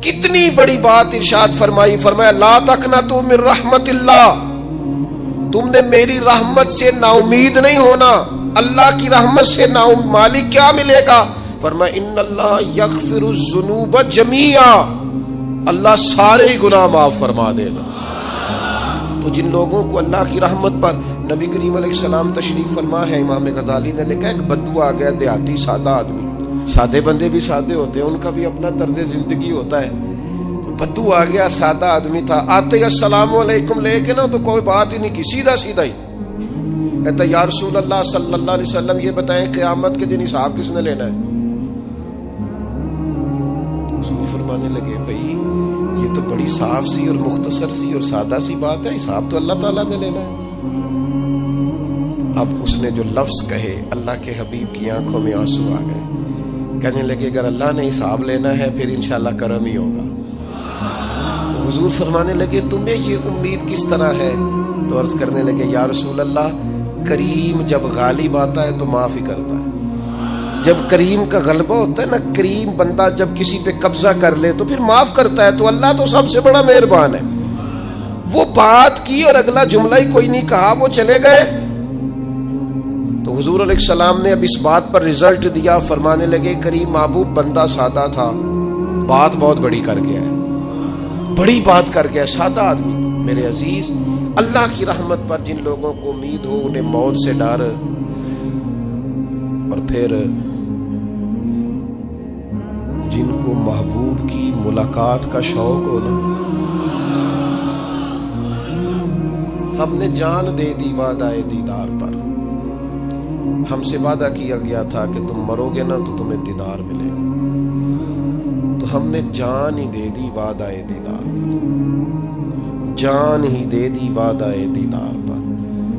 کتنی بڑی بات ارشاد فرمائی، فرمایا لا تقنطوا من رحمت اللہ، تم نے میری رحمت سے نا امید نہیں ہونا۔ اللہ کی رحمت سے نا مالک کیا ملے گا؟ فرمایا ان اللہ یغفر الذنوب جمیعا، اللہ سارے گناہ معاف فرما دے گا۔ تو جن لوگوں کو اللہ کی رحمت پر نبی کریم علیہ السلام تشریف فرما ہے، امام غزالی نے لکھا ایک بدو آ گیا، دیہاتی سادہ آدمی، سادے بندے بھی سادے ہوتے ہیں، ان کا بھی اپنا طرز زندگی ہوتا ہے۔ بدو آ گیا، سادہ آدمی تھا، آتے ہی السلام علیکم لے کے نا تو کوئی بات ہی نہیں کی، سیدھا سیدھا ہی کہتا یا رسول اللہ صلی اللہ علیہ وسلم یہ بتائیں قیامت کے دن حساب کس نے لینا ہے؟ رسول فرمانے لگے بھائی یہ تو بڑی صاف سی اور مختصر سی اور سادہ سی بات ہے، حساب تو اللہ تعالیٰ نے لینا ہے۔ اب اس نے جو لفظ کہے اللہ کے حبیب کی آنکھوں میں آنسو آ گئے، کہنے لگے اگر اللہ نے حساب لینا ہے پھر انشاءاللہ کرم ہی ہوگا۔ تو حضور فرمانے لگے تمہیں یہ امید کس طرح ہے؟ تو عرض کرنے لگے یا رسول اللہ کریم جب غالب آتا ہے تو معاف ہی کرتا ہے۔ جب کریم کا غلبہ ہوتا ہے نا، کریم بندہ جب کسی پہ قبضہ کر لے تو پھر معاف کرتا ہے، تو اللہ تو سب سے بڑا مہربان ہے۔ وہ بات کی اور اگلا جملہ ہی کوئی نہیں کہا، وہ چلے گئے۔ تو حضور علیہ السلام نے اب اس بات پر رزلٹ دیا، فرمانے لگے کریم محبوب بندہ سادہ تھا، بات بہت بڑی کر گیا ہے، بڑی بات کر گیا، سادہ آدمی۔ میرے عزیز، اللہ کی رحمت پر جن لوگوں کو امید ہو، انہیں موت سے ڈر اور پھر جن کو محبوب کی ملاقات کا شوق ہو نا، ہم نے جان دے دی وعدہ دیدار پر، ہم سے وعدہ کیا گیا تھا کہ تم مرو گے نا تو تمہیں دیدار ملے گا، تو ہم نے جان ہی دے دی وعدہ دیدار پر، جان ہی دے دی وعدہ دیدار پر۔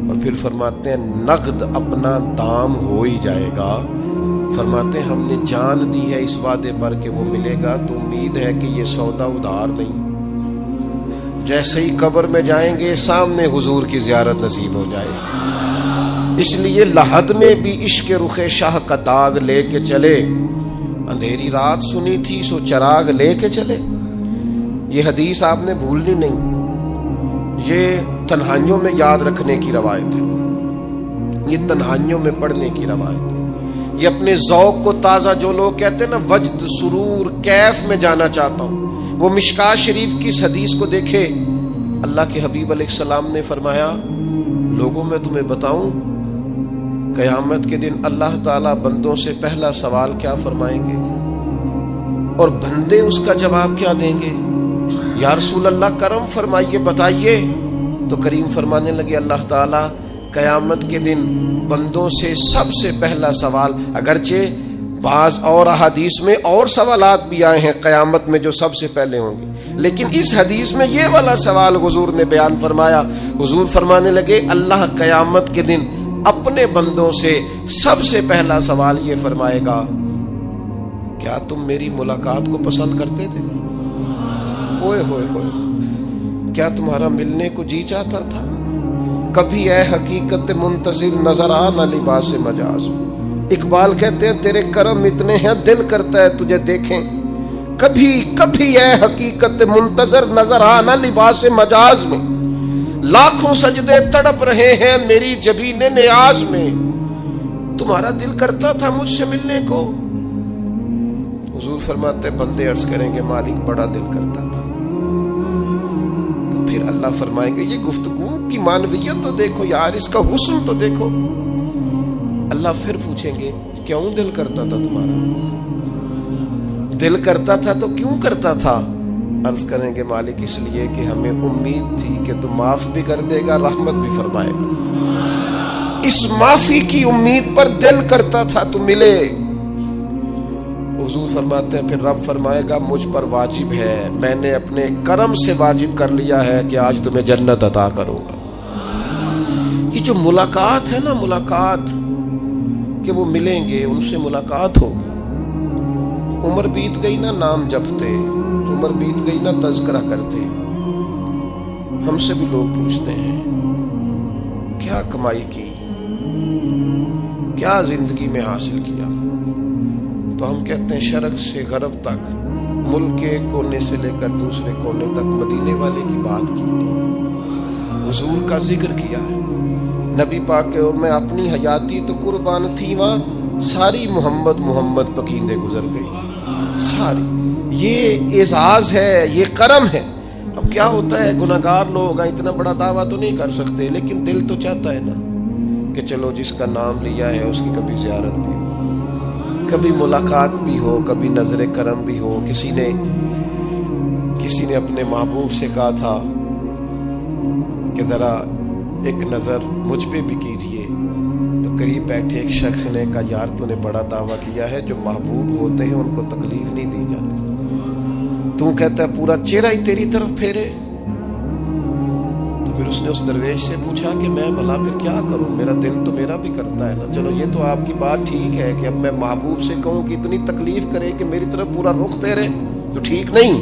اور پھر فرماتے ہیں نقد اپنا دام ہو ہی جائے گا، فرماتے ہیں ہم نے جان دی ہے اس وعدے پر کہ وہ ملے گا، تو امید ہے کہ یہ سودا ادھار نہیں، جیسے ہی قبر میں جائیں گے سامنے حضور کی زیارت نصیب ہو جائے گی۔ اس لیے لحد میں بھی عشق رخ شاہ کا داغ لے کے چلے، اندھیری رات سنی تھی سو چراغ لے کے چلے۔ یہ حدیث آپ نے بھولنی نہیں، یہ تنہائیوں میں یاد رکھنے کی روایت ہے، یہ تنہائیوں میں پڑھنے کی روایت ہے، یہ اپنے ذوق کو تازہ، جو لوگ کہتے ہیں نا وجد سرور کیف میں جانا چاہتا ہوں، وہ مشکات شریف کی اس حدیث کو دیکھے۔ اللہ کے حبیب علیہ السلام نے فرمایا لوگوں میں تمہیں بتاؤں قیامت کے دن اللہ تعالیٰ بندوں سے پہلا سوال کیا فرمائیں گے اور بندے اس کا جواب کیا دیں گے؟ یا رسول اللہ کرم فرمائیے، بتائیے۔ تو کریم فرمانے لگے اللہ تعالیٰ قیامت کے دن بندوں سے سب سے پہلا سوال، اگرچہ بعض اور احادیث میں اور سوالات بھی آئے ہیں قیامت میں جو سب سے پہلے ہوں گے، لیکن اس حدیث میں یہ والا سوال حضور نے بیان فرمایا۔ حضور فرمانے لگے اللہ قیامت کے دن اپنے بندوں سے سب سے پہلا سوال یہ فرمائے گا کیا تم میری ملاقات کو پسند کرتے تھے؟ اوئے ہوئے ہوئے، کیا تمہارا ملنے کو جی چاہتا تھا؟ کبھی اے حقیقت منتظر نظر آ نہ لباس مجاز۔ اقبال کہتے ہیں تیرے کرم اتنے ہیں دل کرتا ہے تجھے دیکھیں، کبھی کبھی اے حقیقت منتظر نظر آ نہ لباس مجاز میں، لاکھوں سجدے تڑپ رہے ہیں میری جبین نیاز میں، تمہارا دل کرتا تھا مجھ سے ملنے کو؟ حضور فرماتے بندے عرض کریں گے مالک بڑا دل کرتا تھا۔ تو پھر اللہ فرمائیں گے یہ گفتگو کی معنویت تو دیکھو یار، اس کا حسن تو دیکھو۔ اللہ پھر پوچھیں گے کیوں دل کرتا تھا تمہارا؟ دل کرتا تھا تو کیوں کرتا تھا؟ عرض کریں گے مالک اس لیے کہ ہمیں امید تھی کہ تو معاف بھی کر دے گا، رحمت بھی فرمائے گا، اس معافی کی امید پر دل کرتا تھا تو ملے۔ حضور فرماتے ہیں پھر رب فرمائے گا مجھ پر واجب ہے، میں نے اپنے کرم سے واجب کر لیا ہے کہ آج تمہیں جنت عطا کروں گا۔ یہ جو ملاقات ہے نا، ملاقات کہ وہ ملیں گے، ان سے ملاقات ہوگی۔ عمر بیت گئی نا نام جپتے، عمر بیت گئی نا تذکرہ کرتے، ہم سے بھی لوگ پوچھتے ہیں کیا کمائی کی، کیا زندگی میں حاصل کیا، تو ہم کہتے ہیں شرق سے غرب تک ملک کے کونے سے لے کر دوسرے کونے تک مدینے والے کی بات کی، حضور کا ذکر کیا ہے۔ نبی پاک کے میں اپنی حیاتی تو قربان تھی، وہاں ساری محمد محمد پکیندے گزر گئی ساری۔ یہ اعزاز ہے، یہ کرم ہے۔ اب کیا ہوتا ہے، گناہگار لوگ ہیں، اتنا بڑا دعویٰ تو نہیں کر سکتے، لیکن دل تو چاہتا ہے نا کہ چلو جس کا نام لیا ہے اس کی کبھی زیارت بھی ہو، کبھی ملاقات بھی ہو، کبھی نظر کرم بھی ہو۔ کسی نے اپنے محبوب سے کہا تھا کہ ذرا ایک نظر مجھ پہ بھی کیجئے، تو قریب بیٹھے ایک شخص نے کہا یار تو نے بڑا دعویٰ کیا ہے، جو محبوب ہوتے ہیں ان کو تکلیف نہیں دی جاتی، تو کہتا ہے پورا چہرہ ہی تیری طرف پھیرے۔ تو پھر اس نے اس درویش سے پوچھا کہ میں بھلا پھر کیا کروں، میرا دل تو میرا بھی کرتا ہے نا۔ چلو یہ تو آپ کی بات ٹھیک ہے کہ اب میں محبوب سے کہوں کہ اتنی تکلیف کرے کہ میری طرف پورا رخ پھیرے تو ٹھیک نہیں،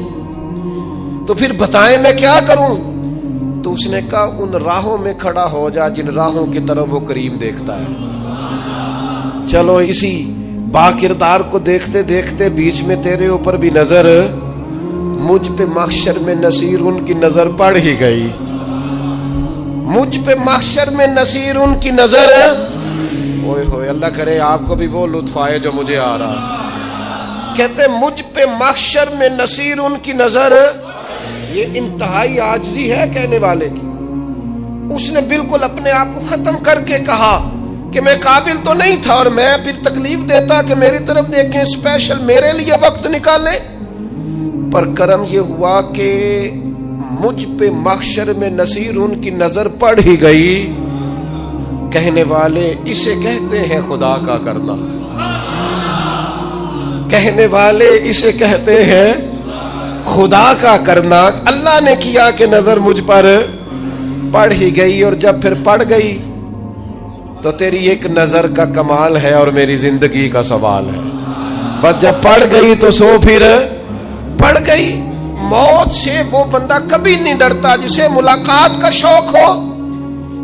تو پھر بتائیں میں کیا کروں۔ تو اس نے کہا ان راہوں میں کھڑا ہو جا جن راہوں کی طرف وہ کریم دیکھتا ہے۔ چلو اسی با کردار کو دیکھتے دیکھتے بیچ میں تیرے اوپر بھی نظر، مجھ پہ محشر میں نصیر ان کی نظر پڑ ہی گئی، مجھ پہ محشر میں نصیر ان کی نظر۔ اوئے ہوئے، اللہ کرے آپ کو بھی وہ لطف آئے جو مجھے آ رہا۔ کہتے مجھ پہ محشر میں نصیر ان کی نظر، یہ انتہائی عاجزی ہے کہنے والے کی۔ اس نے بالکل اپنے آپ کو ختم کر کے کہا کہ میں قابل تو نہیں تھا، اور میں پھر تکلیف دیتا کہ میری طرف دیکھیں، اسپیشل میرے لیے وقت نکالیں۔ پر کرم یہ ہوا کہ مجھ پہ محشر میں نصیر ان کی نظر پڑ ہی گئی۔ کہنے والے اسے کہتے ہیں خدا کا کرنا، کہنے والے اسے کہتے ہیں خدا کا کرنا۔ اللہ نے کیا کہ نظر مجھ پر پڑ ہی گئی، اور جب پھر پڑ گئی تو تیری ایک نظر کا کمال ہے اور میری زندگی کا سوال ہے۔ بس جب پڑ گئی تو سو پھر پڑ گئی۔ موت سے وہ بندہ کبھی نہیں ڈرتا جسے ملاقات کا شوق ہو،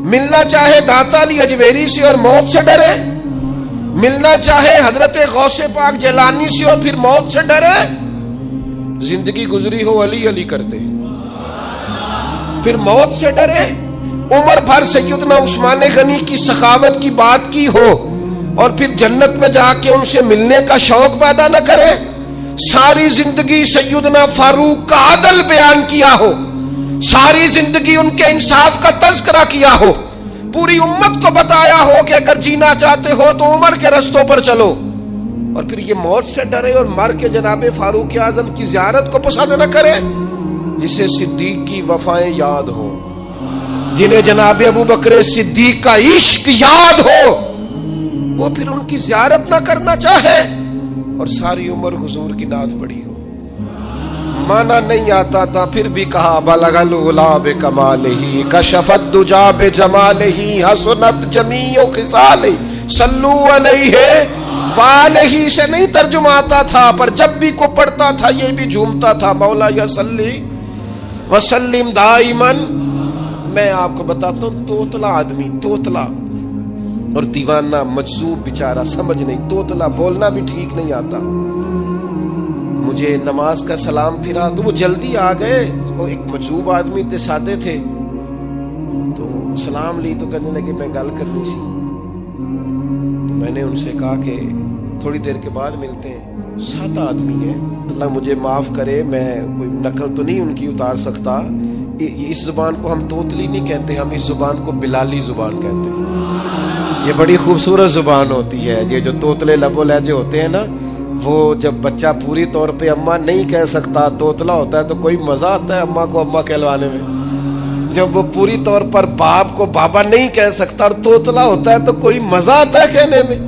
ملنا چاہے داتا علی اجویری سے اور موت سے ڈرے، ملنا چاہے حضرت غوث پاک جیلانی سے اور پھر موت سے ڈرے۔ زندگی گزری ہو علی علی کرتے پھر موت سے ڈرے، عمر بھر سیدنا عثمان غنی کی سخاوت کی بات کی ہو اور پھر جنت میں جا کے ان سے ملنے کا شوق پیدا نہ کرے، ساری زندگی سیدنا فاروق کا عدل بیان کیا ہو، ساری زندگی ان کے انصاف کا تذکرہ کیا ہو، پوری امت کو بتایا ہو کہ اگر جینا چاہتے ہو تو عمر کے رستوں پر چلو، اور پھر یہ موت سے ڈرے اور مر کے جناب فاروق اعظم کی زیارت کو پسند نہ کرے۔ جسے صدیق کی وفائیں یاد ہو، جنہیں جناب ابو بکر صدیق کا عشق یاد ہو، وہ پھر ان کی زیارت نہ کرنا چاہے اور ساری عمر حضور کی نعت پڑھی ہو۔ مانا نہیں آتا تھا پھر بھی کہا بلغ العلا بکمالہ کشف الدجا بجمالہ حسنت جمیع خصالہ صلو علیہ والہ سے نہیں ترجمہ آتا تھا، پر جب بھی کو پڑھتا تھا یہ بھی جھومتا تھا، مولا یا صلی وسلم دائماً۔ میں آپ کو بتاتا ہوں، توتلا آدمی، توتلا اور دیوانہ مجذوب بیچارہ، سمجھ نہیں، توتلا بولنا بھی ٹھیک نہیں آتا۔ مجھے نماز کا سلام پھرا تو وہ جلدی آ گئے، وہ ایک مجذوب آدمی تھے، سادے تھے، تو سلام لی تو کہنے لگے میں گل کرنی سی، تو میں نے ان سے کہا کہ تھوڑی دیر کے بعد ملتے ہیں۔ 7 آدمی ہیں، اللہ مجھے معاف کرے، میں کوئی نقل تو نہیں ان کی اتار سکتا، اس زبان کو ہم توتلی نہیں کہتے، ہم اس زبان کو بلالی زبان کہتے ہیں۔ یہ بڑی خوبصورت زبان ہوتی ہے، یہ جو توتلے لب و لہجے ہوتے ہیں نا، وہ جب بچہ پوری طور پہ اماں نہیں کہہ سکتا، توتلا ہوتا ہے، تو کوئی مزہ آتا ہے اماں کو اماں کہلوانے میں۔ جب وہ پوری طور پر باپ کو بابا نہیں کہہ سکتا اور توتلا ہوتا ہے تو کوئی مزہ آتا ہے کہنے میں۔